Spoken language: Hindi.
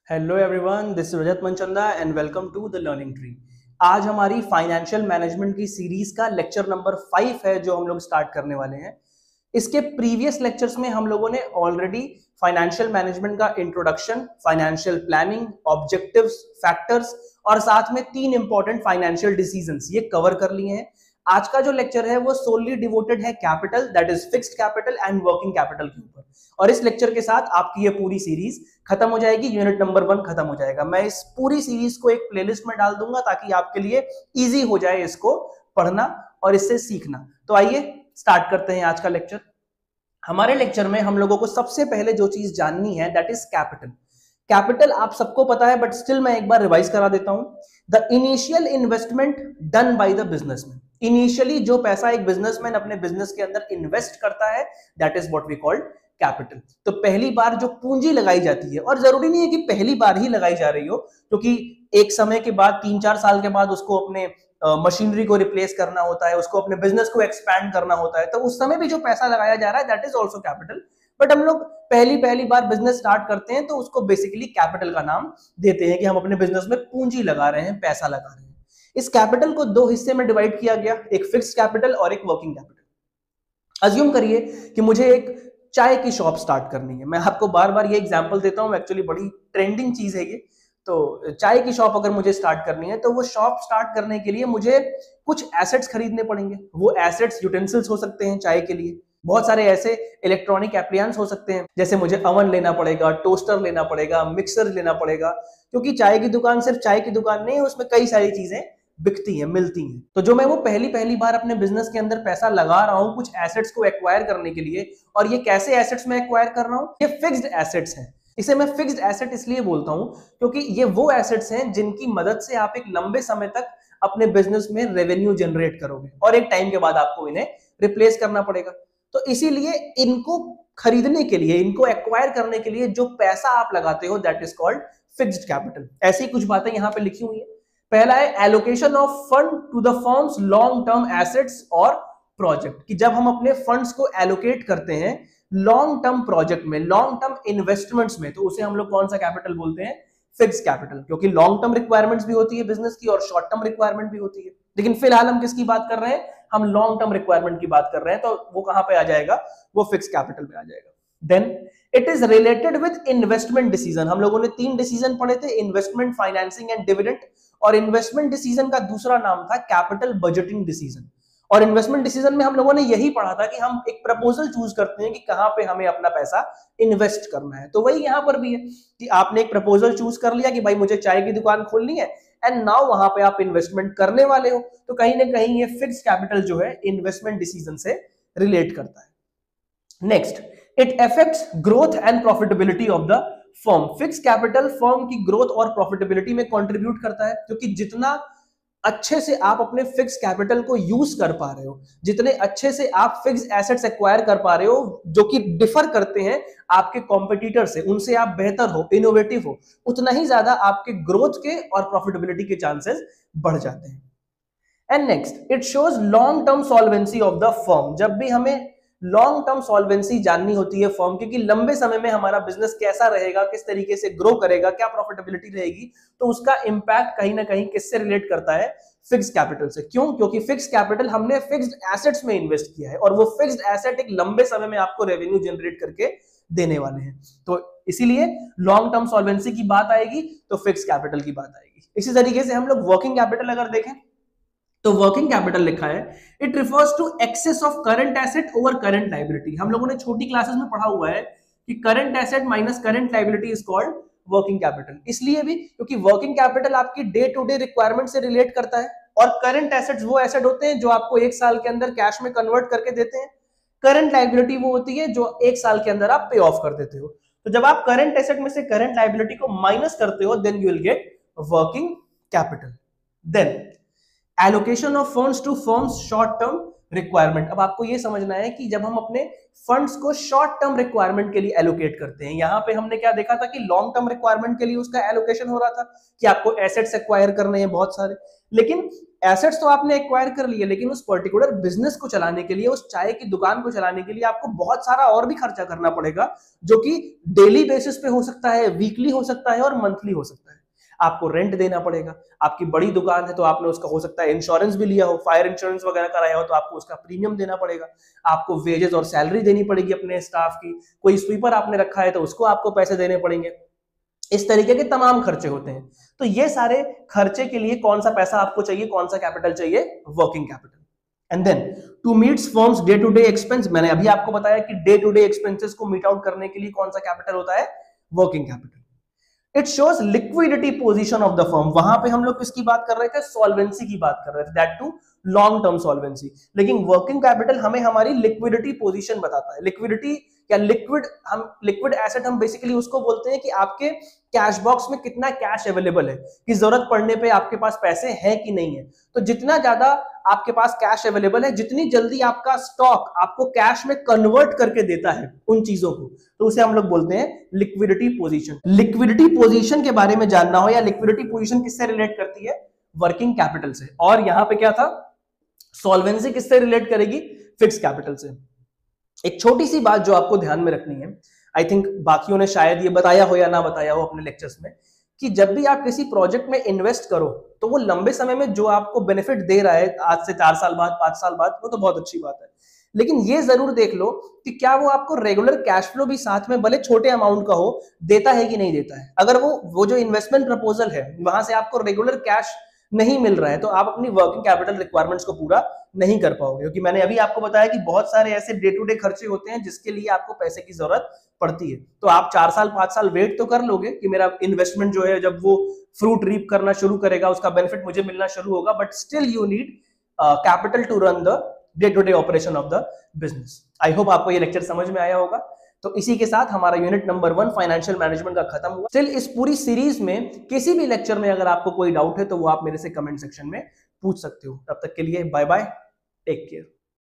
Hello everyone, this is Rajat Manchanda and welcome to the learning tree. आज हमारी फाइनेंशियल मैनेजमेंट की सीरीज का लेक्चर नंबर 5 है जो हम लोग स्टार्ट करने वाले हैं। इसके प्रीवियस लेक्चर्स में हम लोगों ने ऑलरेडी फाइनेंशियल मैनेजमेंट का introduction, financial planning, objectives, factors और साथ में 3 इंपॉर्टेंट फाइनेंशियल डिसीजंस ये कवर कर लिए हैं। आज का जो लेक्चर है वो सोनली डिवोटेड है capital, that is fixed capital and working capital के ऊपर। और इस लेक्चर के साथ आपकी ये पूरी सीरीज खत्म हो जाएगी, यूनिट नंबर 1 खत्म हो जाएगा। मैं इस पूरी सीरीज को एक प्लेलिस्ट में डाल दूंगा ताकि आपके लिए इजी हो जाए इसको पढ़ना और इससे सीखना। तो आइए स्टार्ट करते हैं आज का लेक्चर। हमारे लेक्चर में हम लोगों को सबसे पहले जो चीज जाननी है दैट इज कैपिटल। कैपिटल आप सबको पता है बट स्टिल मैं एक बार रिवाइज करा देता हूं। The initial investment done by the businessman. Initially जो पैसा एक बिजनेसमैन अपने बिजनेस के अंदर इन्वेस्ट करता है that is what we called capital. तो पहली बार जो पूंजी लगाई जाती है, और जरूरी नहीं है कि पहली बार ही लगाई जा रही हो, क्योंकि एक समय के बाद 3-4 साल के बाद उसको अपने मशीनरी को रिप्लेस करना होता है, उसको अपने बिजनेस को एक्सपैंड करना होता है, तो उस समय भी जो पैसा लगाया जा रहा है that is also capital. But हम लोग पहली बार बिजनेस स्टार्ट करते हैं तो उसको बेसिकली कैपिटल का नाम देते हैं कि हम अपने बिजनेस में पूंजी लगा रहे हैं, पैसा लगा रहे हैं। इस कैपिटल को 2 हिस्से में डिवाइड किया गया, एक फिक्स्ड कैपिटल और एक वर्किंग कैपिटल। अज्यूम करिए कि मुझे एक चाय की शॉप स्टार्ट करनी है। मैं आपको बार बार ये एग्जांपल देता हूं, एक्चुअली बड़ी ट्रेंडिंग चीज है ये। तो चाय की शॉप अगर मुझे स्टार्ट करनी है तो वो शॉप स्टार्ट करने के लिए मुझे कुछ एसेट्स खरीदने पड़ेंगे। वो एसेट्स यूटेंसिल्स हो सकते हैं चाय के लिए, बहुत सारे ऐसे इलेक्ट्रॉनिक एप्लियंस हो सकते हैं, जैसे मुझे अवन लेना पड़ेगा, टोस्टर लेना पड़ेगा, मिक्सर लेना पड़ेगा, क्योंकि चाय की दुकान सिर्फ चाय की दुकान नहीं है, उसमें कई सारी चीजें बिकती हैं, मिलती हैं। तो जो मैं वो पहली बार अपने बिजनेस के अंदर पैसा लगा रहा हूं कुछ एसेट्स को एक्वायर करने के लिए, और ये कैसे एसेट्स में एक्वायर कर रहा हूं, ये फिक्स्ड एसेट्स हैं। इसे मैं फिक्स्ड एसेट इसलिए बोलता हूं क्योंकि ये वो एसेट्स हैं जिनकी मदद से आप एक लंबे समय तक अपने बिजनेस में रेवेन्यू जनरेट करोगे और एक टाइम के बाद आपको इन्हें रिप्लेस करना पड़ेगा। तो इसीलिए इनको खरीदने के लिए, इनको एक्वायर करने के लिए जो पैसा आप लगाते हो that is called fixed capital. ऐसी कुछ बातें यहां पे लिखी हुई है। पहला है allocation of fund to the firms long term assets और प्रोजेक्ट, कि जब हम अपने फंड्स को एलोकेट करते हैं लॉन्ग टर्म प्रोजेक्ट में, लॉन्ग टर्म इन्वेस्टमेंट्स में, तो उसे हम लोग कौन सा कैपिटल बोलते हैं? Fixed capital. क्योंकि लॉन्ग टर्म रिक्वायरमेंट्स भी होती है बिजनेस की और शॉर्ट टर्म रिक्वायरमेंट भी होती है, लेकिन फिलहाल हम किसकी बात कर रहे हैं? हम लॉन्ग टर्म रिक्वायरमेंट की बात कर रहे हैं, तो वो कहां पे आ जाएगा? वो फिक्स्ड कैपिटल में आ जाएगा। Then it is related with investment decision. हम लोगों ने 3 डिसीजन पढ़े थे, इन्वेस्टमेंट, फाइनेंसिंग एंड डिविडेंड। और इन्वेस्टमेंट डिसीजन का दूसरा नाम था कैपिटल बजटिंग डिसीजन। और इन्वेस्टमेंट डिसीजन में हम लोगों ने यही पढ़ा था कि हम एक प्रपोजल चूज करते हैं कि कहां पे हमें अपना पैसा इन्वेस्ट करना है। तो वही यहां पर भी है कि आपने एक प्रपोजल चूज कर लिया कि भाई मुझे चाय की दुकान खोलनी है, एंड नाउ वहां पे आप इन्वेस्टमेंट करने वाले हो, तो कहीं ना कहीं ये फिक्स्ड कैपिटल जो है इन्वेस्टमेंट डिसीजन से रिलेट करता है। Next, it affects growth and profitability of the firm. Fix capital firm की ग्रोथ और प्रॉफिटेबिलिटी में कंट्रीब्यूट करता है, क्योंकि जितना अच्छे से आप अपने फिक्स कैपिटल को यूज कर पा रहे हो, जितने अच्छे से आप फिक्स एसेट्स एक्वायर कर पा रहे हो जो कि डिफर करते हैं आपके कॉम्पिटिटर से, उनसे आप बेहतर हो, इनोवेटिव हो, उतना ही ज्यादा आपके ग्रोथ के और प्रॉफिटेबिलिटी के चांसेस बढ़ जाते हैं। And next, it shows long term solvency of the firm. जब भी हमें लॉन्ग टर्म सॉल्वेंसी जाननी होती है फर्म की कि लंबे समय में हमारा बिजनेस कैसा रहेगा, किस तरीके से ग्रो करेगा, क्या प्रॉफिटेबिलिटी रहेगी, तो उसका इंपैक्ट कहीं ना कहीं किससे रिलेट करता है? फिक्स्ड कैपिटल से। क्यों? क्योंकि फिक्स्ड कैपिटल हमने फिक्स्ड एसेट्स में इन्वेस्ट किया है, और वो फिक्स्ड एसेट एक लंबे समय में आपको रेवेन्यू जनरेट करके देने वाले हैं। तो इसीलिए लॉन्ग टर्म सॉल्वेंसी की बात आएगी तो फिक्स्ड कैपिटल की बात आएगी। इसी तरीके से हम लोग वर्किंग कैपिटल अगर देखें तो वर्किंग कैपिटल लिखा है, it refers to excess of current asset over current liability. हम लोगों ने छोटी क्लासेस में पढ़ा हुआ है कि current asset minus current liability is called working capital. इसलिए भी क्योंकि वर्किंग कैपिटल आपकी डे टू डे रिक्वायरमेंट से रिलेट करता है, और करंट एसेट्स वो एसेट होते हैं जो आपको 1 साल के अंदर कैश में कन्वर्ट करके देते हैं। करंट लायबिलिटी वो होती है जो 1 साल के अंदर आप पे ऑफ कर देते हो। तो जब आप करंट एसेट में से करंट लायबिलिटी को माइनस करते हो then you will get working capital. Then allocation of funds to firms short term requirement. अब आपको ये समझना है कि जब हम अपने फंड्स को शॉर्ट टर्म रिक्वायरमेंट के लिए एलोकेट करते हैं, यहां पे हमने क्या देखा था कि लॉन्ग टर्म रिक्वायरमेंट के लिए उसका एलोकेशन हो रहा था कि आपको एसेट्स एक्वायर करने हैं बहुत सारे, लेकिन एसेट्स तो आपने एक्वायर कर लिए, लेकिन उस पर्टिकुलर बिजनेस को चलाने के लिए, उस चाय की दुकान को चलाने के लिए आपको बहुत सारा और भी खर्चा करना पड़ेगा, जो कि डेली बेसिस पे हो सकता है, वीकली हो सकता है और मंथली हो सकता है। आपको रेंट देना पड़ेगा, आपकी बड़ी दुकान है तो आपने उसका हो सकता है इंश्योरेंस भी लिया हो, फायर इंश्योरेंस वगैरह कराया हो तो आपको उसका प्रीमियम देना पड़ेगा, आपको वेजेस और सैलरी देनी पड़ेगी अपने स्टाफ की, कोई स्वीपर आपने रखा है तो उसको आपको पैसे देने पड़ेंगे। इस तरीके के तमाम खर्चे होते हैं। तो ये सारे खर्चे के लिए कौन सा पैसा आपको चाहिए, कौन सा कैपिटल चाहिए? Working capital. And then to meets firms day to day expense, मैंने अभी आपको बताया कि डे टू डे एक्सपेंसेस को मीट आउट करने के लिए कौन सा कैपिटल होता है? Working capital. It shows liquidity position of the firm, वहां पे हम लोग किसकी बात कर रहे थे? सॉल्वेंसी की बात कर रहे थे, that too long term solvency. लेकिन वर्किंग कैपिटल हमें हमारी लिक्विडिटी पोजीशन बताता है। लिक्विडिटी या लिक्विड एसेट हम बेसिकली उसको बोलते हैं कि आपके कैश बॉक्स में कितना कैश अवेलेबल है, कि जरूरत पड़ने पे आपके पास पैसे हैं कि नहीं है। तो जितना ज्यादा आपके पास कैश अवेलेबल है, जितनी जल्दी आपका स्टॉक आपको कैश में कन्वर्ट करके देता है उन चीजों को, तो उसे हम लोग बोलते हैं लिक्विडिटी पोजीशन। लिक्विडिटी पोजीशन के बारे में जानना हो, या लिक्विडिटी पोजीशन किससे रिलेट करती है? वर्किंग कैपिटल से। और यहां पे क्या था? सॉल्वेंसी किससे रिलेट करेगी? फिक्स कैपिटल से। एक छोटी सी बात जो आपको ध्यान में रखनी है, आई थिंक बाकियों ने शायद ये बताया हो या ना बताया हो अपने लेक्चर्स में, कि जब भी आप किसी प्रोजेक्ट में इन्वेस्ट करो तो वो लंबे समय में जो आपको बेनिफिट दे रहा है, आज से 4 साल बाद, 5 साल बाद, वो तो बहुत अच्छी बात है। लेकिन ये जरूर देख लो कि क्या वो आपको रेगुलर कैश फ्लो भी साथ में, भले छोटे अमाउंट का हो, देता है कि नहीं देता है। अगर वो जो इन्वेस्टमेंट प्रपोजल है वहां से आपको रेगुलर कैश नहीं मिल रहा है, तो आप अपनी वर्किंग कैपिटल रिक्वायरमेंट्स को पूरा नहीं कर पाओगे। क्योंकि मैंने अभी आपको बताया कि बहुत सारे ऐसे डे टू डे खर्चे होते हैं जिसके लिए आपको पैसे की जरूरत पड़ती है। तो आप 4 साल 5 साल वेट तो कर लोगे कि मेरा इन्वेस्टमेंट जो है जब वो फ्रूट रीप करना शुरू करेगा, उसका बेनिफिट मुझे मिलना शुरू होगा, but still you need capital to run the day to day operation of the business. I hope आपको ये लेक्चर समझ में आया होगा। तो इसी के साथ हमारा यूनिट नंबर 1 फाइनेंशियल मैनेजमेंट का खत्म हुआ। स्टिल इस पूरी सीरीज में किसी भी लेक्चर में अगर आपको कोई डाउट है तो वो आप मेरे से कमेंट सेक्शन में पूछ सकते हो। तब तक के लिए बाय बाय, टेक केयर।